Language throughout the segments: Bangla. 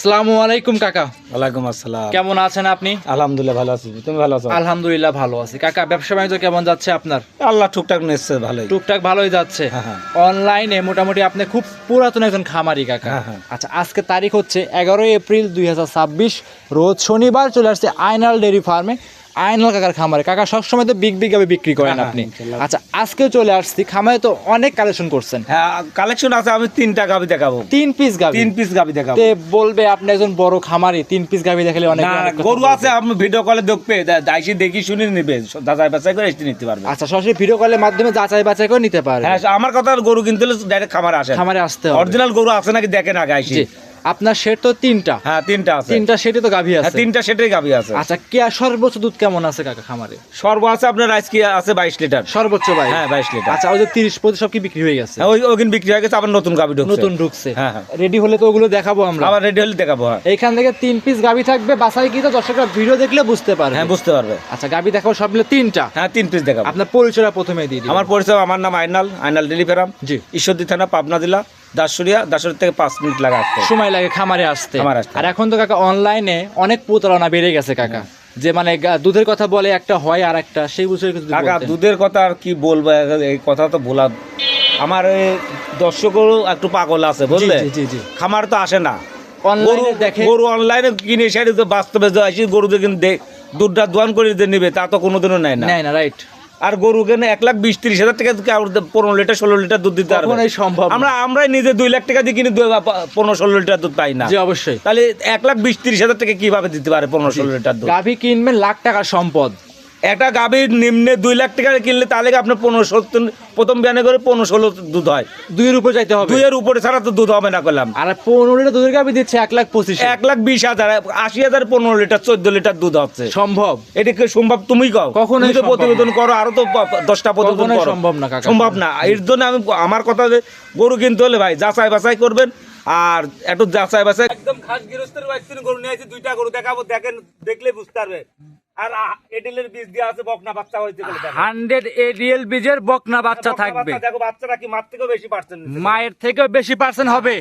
আসসালামু আলাইকুম কাকা। ওয়ালাইকুম আসসালাম। কেমন আছেন আপনি? আলহামদুলিল্লাহ ভালো আছি, তুমি ভালো আছো? আলহামদুলিল্লাহ ভালো আছি। কাকা ব্যবসা বাণিজ্য কেমন যাচ্ছে আপনার? আল্লাহ টুকটাক নিচ্ছে ভালোই। টুকটাক ভালোই যাচ্ছে। হ্যাঁ। অনলাইনে মোটামুটি আপনি খুব পুরাতন একজন খামারি কাকা। হ্যাঁ। আচ্ছা, আজকে তারিখ হচ্ছে 11 এপ্রিল 2026, রোজ শনিবার। চলে আসছে আইনাল ডেইরি ফার্মে, আইনাল কাকার খামারে। কাকা সবসময় তো বিগ গাবি বিক্রি করেন হ্যাঁ, আপনি। ইনশাআল্লাহ। আচ্ছা, আজকেও চলে আসছি খামারে, তো অনেক কালেকশন করছেন। হ্যাঁ কালেকশন আছে, আমি 3টা গাবি দেখাবো। 3 পিস গাবি। 3 পিস গাবি দেখাবো। তে বলবে আপনি একজন বড় খামারি, 3 পিস গাবি দেখালে অনেক না অনেক কথা গরু বলবে। আছে, আপনি ভিডিও কলে দেখবে, দাইসি দেখি শুনে নিবে, যাচাই বাছাই করে এসে নিতে পারবে। আচ্ছা, সরাসরি ভিডিও কলের মাধ্যমে যাচাই বাছাই করে নিতে পারবে। হ্যাঁ আমার কথা, গরু কিনতে হলে ডাইরেক্ট খামারে আসে, খামারে আসতে হবে। অরিজিনাল গরু আছে নাকি দেখেন আগে আইসি। জি, আপনার সেট তো 3টা। হ্যাঁ 3টা আছে। 3টা সেটে তো গাভী হ্যাঁ আছে। 3টা সেটাই গাবি আছে। আচ্ছা, কে সর্বোচ্চ দুধ কেমন আছে কাকা খামারে? সর্ব আছে আপনার আজকে আছে 22 লিটার। সর্বোচ্চ ভাই? হ্যাঁ 22 লিটার। আচ্ছা, ওই যে 30-35 সব কি বিক্রি হয়ে গেছে? হ্যাঁ ওইখানে বিক্রি হয়ে গেছে, আবার নতুন গাবি ঢুকছে। নতুন ঢুকছে। হ্যাঁ। রেডি হলে তো ওগুলো দেখাবো আমরা। আবার রেডি হলে দেখাবো। হ্যাঁ এইখান থেকে 3 পিস গাভী থাকবে, বাছাই কি তো দর্শকরা ভিডিও দেখলে বুঝতে পারবে। হ্যাঁ বুঝতে পারবে। আচ্ছা, গাভী দেখাবো সব মিলে 3টা। হ্যাঁ 3 পিস দেখাবো। আপনার পরিচয়টা প্রথমে দিয়ে দিন। আমার পরিচয়, আমার নাম আইনাল ডেইরি ফার্ম, জি। ঈশ্বরদী থানা, পাবনা জেলা, দাসুরি থেকে 5 মিনিট লাগে আসতে। সময় লাগে খামারে আসতে। খামারে আসতে। আর এখন তো কাকা অনলাইনে অনেক প্রতারণা বেড়ে গেছে কাকা, যে মানে দুধের কথা বলে একটা হয় আর একটা, সেই বিষয়ে কিছু কাকা বলতেন। দুধের কথা আর কি বলবো, এই কথা তো বলা, আমার এই দর্শকও একটু পাগল আছে বুঝলে। জি, জি, জি। খামার তো আসে না, অনলাইনে দেখে। গরু অনলাইনে কিনে সেটা তো বাস্তবে আসি, গরু দেখেন দুধটা দোয়ান করে দিয়ে নিবে, তা তো কোনোদিনও নেয় না। নেয় না, রাইট। আর গরু কেন 1,20,30,000 টাকা 15 লিটার 16 লিটার দুধ দিতে পারবে? কখনোই সম্ভব না। আমরাই নিজে 2 লাখ টাকা দিয়ে কিনে 15-16 লিটার দুধ পাই না। জি, অবশ্যই। তাহলে 1,20,30,000 টাকা কিভাবে দিতে পারে 15-16 লিটার দুধ? গাভী কিনবেন লাখ টাকার সম্পদ। একটা গাভীর নিম্নে 2 লাখ টাকা কিনলে তাহলে আপনার 15-16 প্রথম বিয়ানে করে 15-16 দুধ হয়। 2 এর উপর যাইতে হবে। 2 এর উপরে ছাড়া তো দুধ হবে না করলাম। আর 15 লিটার দুধের গাভী দিচ্ছে 1,25,000। 1,20,000 80,000 15 লিটার 14 লিটার দুধ হচ্ছে। সম্ভব? এটা কি সম্ভব? তুমি কও। কখনোই তুমি তো সম্ভব প্রতিবেদন করো, আরো তো 10টা প্রতিবেদন কখনোই করো। সম্ভব না কাকা। সম্ভব না। এর জন্য আমি আমার কথা, যে গরু কিনতে হলে ভাই যাচাই বাছাই করবেন, আর একটু যাচাই বাছাই। একদম খাস গৃহস্থের বাইরে গরু নিয়ে আসি, 2টা গরু দেখাবো, দেখেন দেখলে বুঝতে পারবে। আর এডিলের বীজ দেওয়া আছে, বকনা বাচ্চা হয়েছে বলে দেখেন। 100 এডিএল বীজের বকনা বাচ্চা বকনা থাকবে। বাচ্চা দেখো, বাচ্চারা কি মার থেকেও বেশি পার্সেন্ট, মায়ের থেকেও বেশি পার্সেন্ট হবে।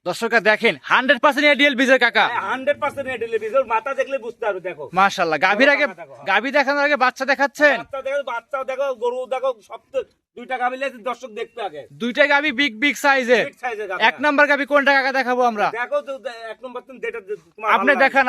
দর্শকরা দেখেন, 100% এডিএল বীজের কাকা। 100% এডিলের বীজ, ওর মাথা দেখলে বুঝতে পারবে। দেখো মাশাআল্লাহ, গাভীর আগে, গাভী দেখানোর আগে বাচ্চা দেখাচ্ছেন। বাচ্চাও দেখো, গরু দেখো, সব তো 2টা গাভী লেছে, দর্শক দেখবে আগে। 2টা গাভী বিগ সাইজের। Big size এর গাভী। এক নাম্বার গাভী কোনটা কাকা দেখাবো আমরা? দেখো তো, 1 নম্বর তুমি যেটা তোমার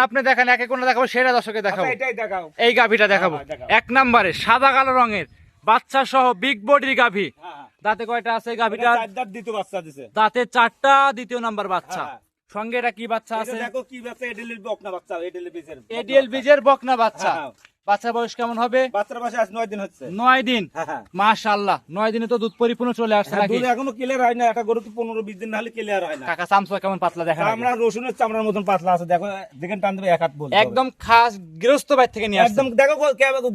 আপনি দেখান একে কোনটা দেখাবো, সেটা দর্শকে দেখাবো। এটাই দেখাও। এই গাভীটা দেখাবো। হ্যাঁ, দেখাও। 1 নম্বরে সাদা কালো রঙের বাচ্চা সহ বিগ বডির গাভী। হ্যাঁ। দাঁতে কয়টা আছে এই এটা গাভীটা? 4 দাঁত দ্বিতীয় বাচ্চা দিছে। দাঁতে 4টা, দ্বিতীয় নাম্বার বাচ্চা। হ্যাঁ। সঙ্গে এটা কি বাচ্চা এটা আছে? দেখো কি বাচ্চা, এডিলের বকনা বাচ্চা, এডিলের বীজের এডিএল বীজের বকনা বাচ্চা। হ্যাঁ। বাচ্চার বয়স কেমন হবে? বাচ্চার বয়স আজ 9 দিন হচ্ছে। 9 দিন। হ্যাঁ। মাশাআল্লাহ, 9 দিনে তো দুধ পরিপূর্ণ চলে আসছে হ্যাঁ, নাকি? দুধ এখনো ক্লিয়ার হয় না, একটা গরু তো 15-20 দিন না হলে ক্লিয়ার হয় না। কাকা চামচা কেমন পাতলা দেখা আমরা রসুনের চামড়ার মতন পাতলা আছে, দেখো যেখানে টান দেবে 1 হাত বলতে হবে। একদম খাস গৃহস্থ বাড়ি থেকে নিয়ে আসছে। একদম দেখো,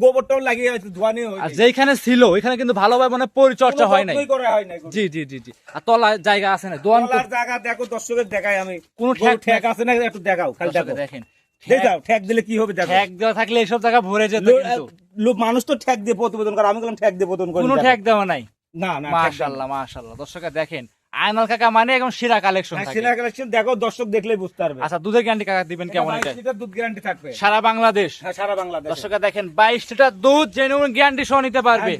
গোবরটাও লাগিয়ে হয়েছে, ধোয়ানি আর হয়েছে। যেখানে ছিল ওইখানে কিন্তু ভালোভাবে মানে পরিচর্যা হয় নাই। কোনোই করা হয় নাই গরু। জি জি জি জি। আর তলা জায়গা আছে না, দোয়ান তলার জায়গা দেখো, দর্শকের দেখাই আমি। কোনো গরু ঠ্যাক ঠ্যাক আছে না, একটু দেখাও, খালি দেখো। দেখেন, দেখাও ঠ্যাক দিলে কি হবে দেখো। ঠ্যাক দেওয়া থাকলে এসব জায়গা ভরে যেত, কিন্তু লোক মানুষ তো ঠ্যাক দিয়ে প্রতিবেদন করে, আমি বললাম ঠ্যাক দিয়ে প্রতিবেদন করি। কোনো দেখো। ঠ্যাক দেওয়া নাই। না না, মাশাআল্লাহ মাশাআল্লাহ, দর্শকরা দেখেন, আয়নাল কাকা মানে একদম সেরা কালেকশন থাকে। সিনা কালেকশন দেখো, দর্শক দেখলেই বুঝতে পারবে। আচ্ছা, দুধের গ্যারান্টি কাকা দিবেন কেমন? 22 এটা লিটার দুধ গ্যারান্টি থাকবে সারা বাংলাদেশ। হ্যাঁ, সারা বাংলাদেশ। দর্শকরা দেখেন, 22 লিটার দুধ জেনুইন গ্যারান্টি সহ নিতে পারবে।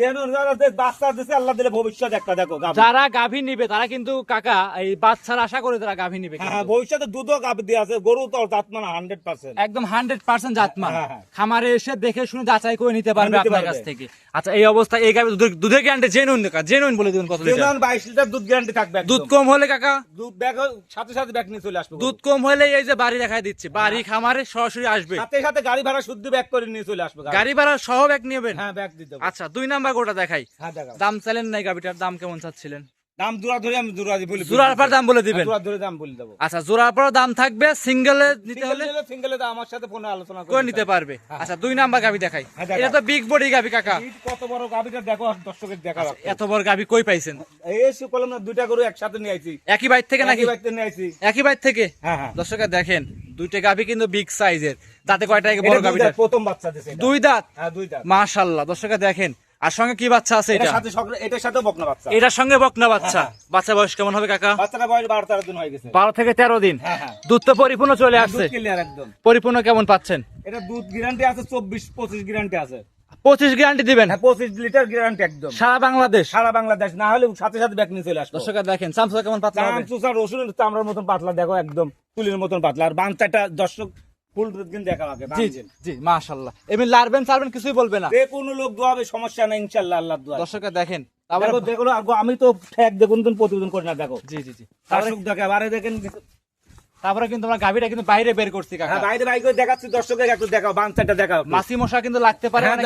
বাচ্চা দিছে আল্লাহ দিলে, ভবিষ্যৎ একটা দেখো গাভী। যারা গাভী নিবে তারা কিন্তু কাকা এই বাচ্চার আশা করে তারা গাভী নিবে কিন্তু। হ্যাঁ, ভবিষ্যতে দুধও গাভী দিয়ে আছে, গরু তো জাতমান 100%। একদম 100% জাতমান। হ্যাঁ, হ্যাঁ। খামারে এসে দেখে শুনে যাচাই করে নিতে পারবে নিতে আপনার পারবে। কাছ থেকে। আচ্ছা, এই অবস্থায় এই গাভী দুধের গ্যারান্টি জেনুইন বলে দিবেন কত লিটার? 22 লিটার দুধ গ্যারান্টি থাকবে একদম। দুধ কম হলে কাকা, দুধ ব্যাগ সাথে সাথে ব্যাগ নিয়ে চলে আসবে। দুধ কম হলে এই যে বাড়ি দেখাই দিচ্ছে, বাড়ি খামারে সরাসরি আসবে। সাথে সাথে গাড়ি ভাড়া শুদ্ধ ব্যাগ করে নিয়ে চলে আসবে। গাড়ি ভাড়া সহ ব্যাগ নেবেন? হ্যাঁ, ব্যাগ দিতে হবে। আচ্ছা, 2 নাম্বার গোটা দেখাই। হ্যাঁ, দেখাও। দাম চাইলেন নাই, গাভীটার দাম কেমন চাচ্ছিলেন? দাম জোড়া ধরে আমি জোড়া বলি, জোড়ার পর দাম বলে দিবেন? জোড়া ধরে দাম বলে দেবো। আচ্ছা, জোড়ার পর দাম থাকবে, সিঙ্গেলে নিতে হলে সিঙ্গেলে তো আমার সাথে ফোনে আলোচনা করে নিতে পারবে। আচ্ছা, 2 নাম্বার গাভী দেখাই। হ্যাঁ, দেখাও। এটা তো বিগ বডি গাভী কাকা। কত বড় গাভীটা দেখো, দর্শকের দেখা। এত বড় গাভী কই পাইছেন? এই সে কলম না, 2টা গরু একসাথে নিয়ে আইছি। একই বাইর থেকে নাকি? একই বাড়িতে নিয়ে আইছি। একই বাইর থেকে। হ্যাঁ, হ্যাঁ। দর্শকরা দেখেন, 2টা গাভী কিন্তু বিগ সাইজের। দাঁতে কয়টা বড় এটা গাভীটা? প্রথম বাচ্চা দিছে এটা। 2 দাঁত। হ্যাঁ, 2 দাঁত। মাশাআল্লাহ, দর্শকরা দেখেন, আর সঙ্গে কি বাচ্চা আছে এটা? এটার সাথে বকনা বাচ্চা। এটার সঙ্গে বকনা বাচ্চা। হ্যাঁ। বাচ্চা বয়স কেমন হবে কাকা? বাচ্চাটা বয়স 12-13 দিন হয়ে গেছে। 12 থেকে 13 দিন। হ্যাঁ হ্যাঁ। দুধ তো পরিপূর্ণ চলে আসছে। দুধ ক্লিয়ার একদম। পরিপূর্ণ কেমন পাচ্ছেন? এটা দুধ গ্যারান্টি আছে 24-25 গ্যারান্টি আছে। 25 গ্যারান্টি দিবেন? হ্যাঁ 25 লিটার গ্যারান্টি একদম। সারা বাংলাদেশ? সারা বাংলাদেশ, না হলে সাথে সাথে ব্যাক নিয়ে চলে আসবে। দর্শকরা দেখেন চামচা কেমন পাতলা হবে। চামচুসা রসুনের চামড়ার মতন পাতলা, দেখো একদম তুলির মতন পাতলা। আর বাচ্চাটা দর্শক ফুল দিন দেখা লাগে। জি জি মাশাআল্লাহ। এমনি লারবেন সারবেন কিছুই বলবে না? যে কোনো লোক দোয়াবে, সমস্যা নাই ইনশাআল্লাহ, আল্লাহর দোয়া। দর্শকরা দেখেন দেখো দেখো আমি তো ঠেক দেখুন প্রতিবেদন করি না, দেখো। জি জি জি। দর্শক দেখে আরে দেখেন। তারপরে কিন্তু আমরা গাভীটা কিন্তু বাইরে বের করছি কাকা। হ্যাঁ বাইরে বাইরে দেখাচ্ছি, দর্শকের একটু দেখাও, বাচ্চাটা দেখাও। মাছি মশা কিন্তু লাগতে পারে। হ্যাঁ,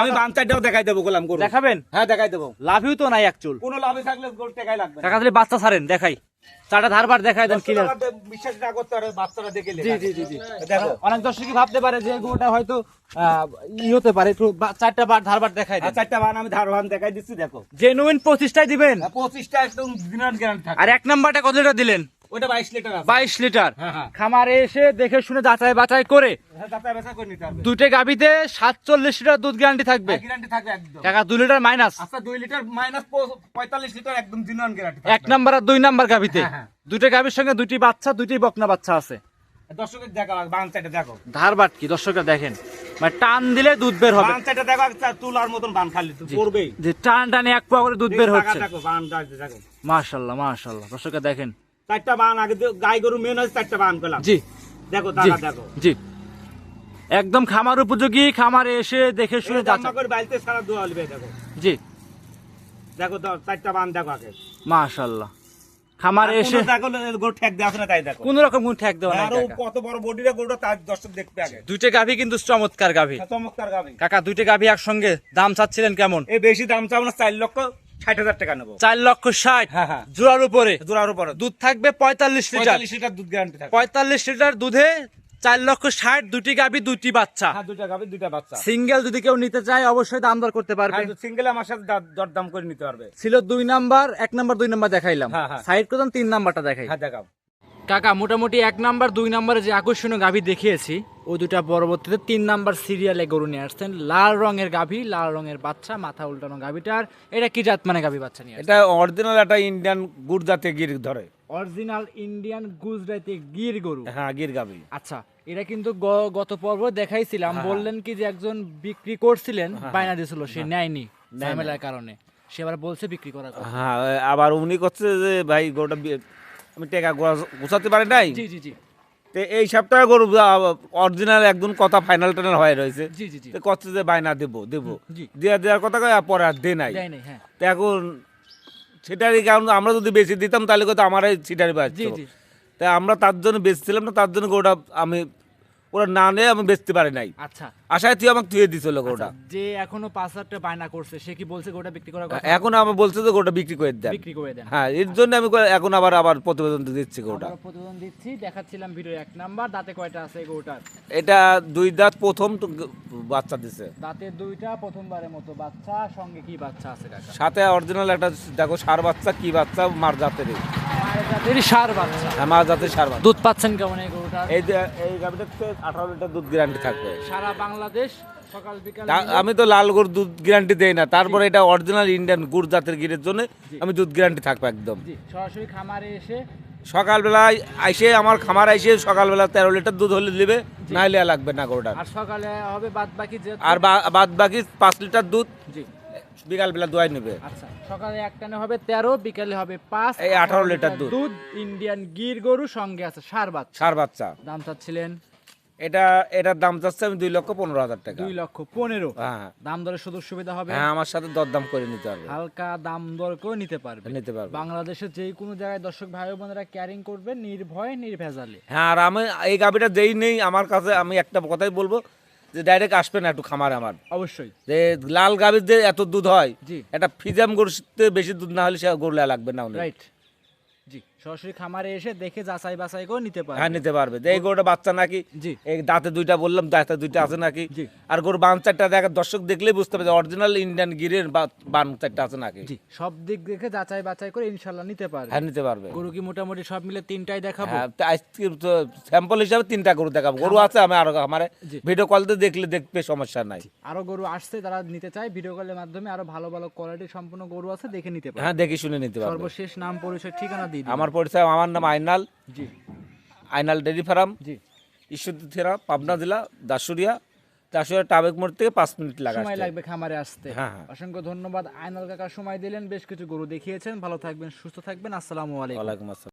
আমি বাচ্চাটাও দেখাই দেবো, গোলাম করব। দেখাবেন? হ্যাঁ দেখাই দেবো। লাভিও তো নাই এক চুল। কোনো লাভই থাকলে গোল টাকাই লাগবে না। কাকা তাহলে বাচ্চা ছাড়েন দেখাই, চারটা ধারবার দেখাই দেন ক্লিয়ার। বিশ্বাস না করতে পারে, বাচ্চাটা দেখে জি জি জি জি। দেখো। অনেক দর্শকই ভাবতে পারে যে গরুটা হয়তো হতে পারে, একটু চারটা বার ধারবার দেখাই দেন। চারটা বান আমি ধারবান দেখাই দিচ্ছি, দেখো। জেনুইন 25টাই দিবেন? 25টা একদম দিনের গ্যারান্টি থাকে। আর এক নাম্বারটা কত লিটার দিলেন? ওটা 22 লিটার আছে। 22 লিটার। হ্যাঁ হ্যাঁ। খামারে এসে দেখে শুনে যাচাই বাছাই করে হ্যাঁ, যাচাই বাছাই করে নিতে হবে। দুইটা গাভীতে 47 লিটার দুধ গ্যারান্টি থাকবে। গ্যারান্টি থাকবে একদম। কাকা 2 লিটার মাইনাস? আচ্ছা 2 লিটার মাইনাস 45 লিটার একদম দিনের গ্যারান্টি এক নাম্বার আর 2 নাম্বার গাভীতে হ্যাঁ, হ্যাঁ। দুইটা গাভীর সঙ্গে দুইটি বাচ্চা, দুইটি বকনা বাচ্চা আছে। দর্শকের দেখো, বাচ্চাটা দেখো। ধারবাট কি দর্শকরা দেখেন, মানে টান দিলে দুধ বের হবে। বাচ্চাটা দেখো, তুলার মতন বান খালি পড়বেই। যে টান টানে এক পা করে দুধ বের হচ্ছে। দেখো বানটা দেখো। মাশাআল্লাহ মাশাআল্লাহ। দর্শকরা দেখেন চারটা বান আগে গাই গরু মেন আছে, চারটা বান পেলাম। জি দেখো জি দাদা দেখো। জি, একদম খামার উপযোগী। খামারে এসে দেখে শুনে যাচাই করে বাইতে সারা দোয়া হলবে, দেখো। জি দেখো তো চারটা বান দেখো আগে। মাশাআল্লাহ। খামারে এসে দেখো গরু ঠেক দেওয়া আছে না, তাই দেখো। কোন রকম ঠেক দেওয়া নাই আরো কাকা। কত বড় বডিটা গরুটা তার দর্শক দেখবে আগে। দুইটা গাভী কিন্তু চমৎকার গাভী। চমৎকার গাবি কাকা দুইটা গাভী একসঙ্গে দাম চাচ্ছিলেন কেমন? এই বেশি দাম চাও না, 4,60,000 টাকা নেবো। 4,60,000। হ্যাঁ হ্যাঁ। জোড়ার উপরে জোড়ার উপরে দুধ থাকবে 45 লিটার। 45 লিটার দুধ গ্যারান্টি থাকে। 45 লিটার দুধে 4,60,000, দুটি গাভী দুটি বাচ্চা। হ্যাঁ দুইটা গাবি দুইটা বাচ্চা। সিঙ্গেল যদি কেউ নিতে চায় অবশ্যই দাম দর করতে পারবে। সিঙ্গেল আমার সাথে দরদাম করে নিতে পারবে। ছিল 2 নাম্বার, 1 নাম্বার 2 নাম্বার দেখাইলাম। হ্যাঁ, হ্যাঁ। সাইড করলাম 3 নাম্বারটা দেখাই। হ্যাঁ দেখাও। কাকা মোটামুটি 1 নাম্বার 2 নাম্বারে যে আকর্ষণীয় গাভী দেখিয়েছি, ওই দুটা পরবর্তীতে 3 নাম্বার সিরিয়ালে গরু নিয়ে আসছেন। লাল রঙের গাভী, লাল রঙের বাচ্চা, মাথা উল্টানো গাভীটার। এটা কি জাত মানে গাভী বাচ্চা নিয়ে? এটা অরিজিনাল একটা ইন্ডিয়ান গুড় জাতীয় গির ধরে। অরিজিনাল ইন্ডিয়ান গুজরাটি গির গরু। হ্যাঁ গির গাবি। আচ্ছা, এটা কিন্তু গত পর্ব দেখাইছিলাম, বললেন কি যে একজন বিক্রি করছিলেন, বায়না দিয়েছিল, সে নেয়নি ঝামেলার কারণে, সে আবার বলছে বিক্রি করার কথা। হ্যাঁ আবার উনি করছে যে ভাই গরুটা আমি টাকা গোছাতে পারি নাই। জি জি জি তো এই সপ্তাহে গরু অরিজিনাল একদম কথা ফাইনাল টাইনাল হয়ে রয়েছে। জি জি জি। তো করছে যে বায়না দেবো জি। দেওয়ার কথা কয়, আর পরে আর দে নাই। দেয় নাই, হ্যাঁ। তো এখন সেটারই কারণ আমরা যদি বেশি দিতাম তাহলে কত আমারই সিটারি জি বাঁচতো। জি। তাই আমরা তার জন্য বেচছিলাম না, তার জন্য গরুটা আমি ওরা না নিয়ে আমি বেচতে পারি নাই। আচ্ছা, আশায় তুই আমাকে তুই দিছিল গরুটা। যে এখনো 5,000 টাকা বায়না করছে, সে কি বলছে গোটা বিক্রি করার কথা? এখন আমার বলছে যে গরুটা বিক্রি করে দেন। বিক্রি করে দেন। হ্যাঁ এর জন্য আমি এখন আবার প্রতিবেদন দিচ্ছি গরুটা। আমরা প্রতিবেদন দিচ্ছি, দেখাচ্ছিলাম ভিডিও 1 নাম্বার। দাঁতে কয়টা আছে এই গরুটার? এটা 2 দাঁত, প্রথম তো বাচ্চা দিছে। দাঁতে 2টা, প্রথমবারের মতো বাচ্চা। সঙ্গে কি বাচ্চা আছে কাকা? সাথে অরিজিনাল একটা দেখো সার বাচ্চা, কি বাচ্চা মার জাতের। মায়ের জাতেরই ষাঁড় বাচ্চা। হ্যাঁ মার জাতের সার বাচ্চা। দুধ পাচ্ছেন কেমন এই গরুটার? এই গাভিটাতে 18 লিটার দুধ গ্যারান্টি থাকবে। সারা বাংলাদেশ সকাল বিকাল আমি তো লাল গরুর দুধ গ্যারান্টি দেই না, তারপরে এটা অরিজিনাল ইন্ডিয়ান গুড় জাতের গিরের জন্য আমি দুধ গ্যারান্টি থাকবে একদম। জি, সরাসরি খামারে এসে সকালবেলায় আইসে আমার খামার আইসে সকালবেলা 13 লিটার দুধ হলে দিবে, নাইলে আর লাগবে না গরুটার। আর সকালে হবে বাদ বাকি যে আর বাদ বাকি 5 লিটার দুধ জি বিকালবেলা দোয়াই নেবে। আচ্ছা, সকালে এক টানে হবে 13, বিকালে হবে 5, এই 18 লিটার দুধ। দুধ ইন্ডিয়ান গির গরু, সঙ্গে আছে ষাঁড় বাচ্চা। সার বাচ্চা। দাম চাচ্ছিলেন? এটার দাম চাচ্ছে আমি 2,15,000 টাকা। 2,15,000। হ্যাঁ দাম দরের সুযোগ সুবিধা হবে? হ্যাঁ আমার সাথে দরদাম করে নিতে পারবে। হালকা দাম দর করে নিতে পারবে। বাংলাদেশের যে কোনো জায়গায় দর্শক ভাই বোনেরা ক্যারিং করবে নির্ভয়ে নির্ভেজালে। হ্যাঁ আর আমি এই গাভিটা যেই নেই আমার কাছে, আমি একটা কথাই বলবো যে ডাইরেক্ট আসবে না একটু খামার আমার। অবশ্যই। যে লাল গাভির যে এত দুধ হয়, জি। এটা ফিজাম গরুতে বেশি দুধ না হলে সে গরু লাগবে না। রাইট। জি, সরাসরি খামারে এসে দেখে যাচাই বাছাই করে নিতে পারে। হ্যাঁ নিতে পারবে যে এই গরুটা বাচ্চা নাকি, জি এই দাঁতে দুইটা বললাম, দাঁতে দুইটা আছে নাকি, জি আর গরু বান চারটা দেখা দর্শক দেখলেই বুঝতে পারবে অরিজিনাল ইন্ডিয়ান গিরের বান চারটা আছে নাকি। জি সব দিক দেখে যাচাই বাছাই করে ইনশাল্লাহ নিতে পারে। হ্যাঁ নিতে পারবে। গরু কি মোটামুটি সব মিলে 3টাই দেখাবো? হ্যাঁ আইসক্রিম তো স্যাম্পল হিসাবে 3টা গরু দেখাবো, গরু আছে আমি আরো আমার জি। ভিডিও কল দিয়ে দেখলে দেখবে সমস্যা নাই। আরো গরু আসছে, তারা নিতে চায় ভিডিও কলের মাধ্যমে, আরো ভালো ভালো কোয়ালিটি সম্পূর্ণ গরু আছে, দেখে নিতে পারে। হ্যাঁ দেখি শুনে নিতে পারবে। সর্বশেষ নাম পরিচয় ঠিকানা দিয়ে দিন। আমার পরিচয়, আমার নাম আইনাল, জি আইনাল ডেরি ফার্ম, জি ঈশ্বরদী থেরা, পাবনা জেলা, দাসুরিয়া টাবেক মোড় থেকে 5 মিনিট সময় লাগাচ্ছে। লাগবে খামারে আসতে। হ্যাঁ, হ্যাঁ। অসংখ্য ধন্যবাদ আইনাল কাকা, সময় দিলেন, বেশ কিছু গরু দেখিয়েছেন। ভালো থাকবেন, সুস্থ থাকবেন, আসসালামু আলাইকুম। ওয়ালাইকুম আসসালাম।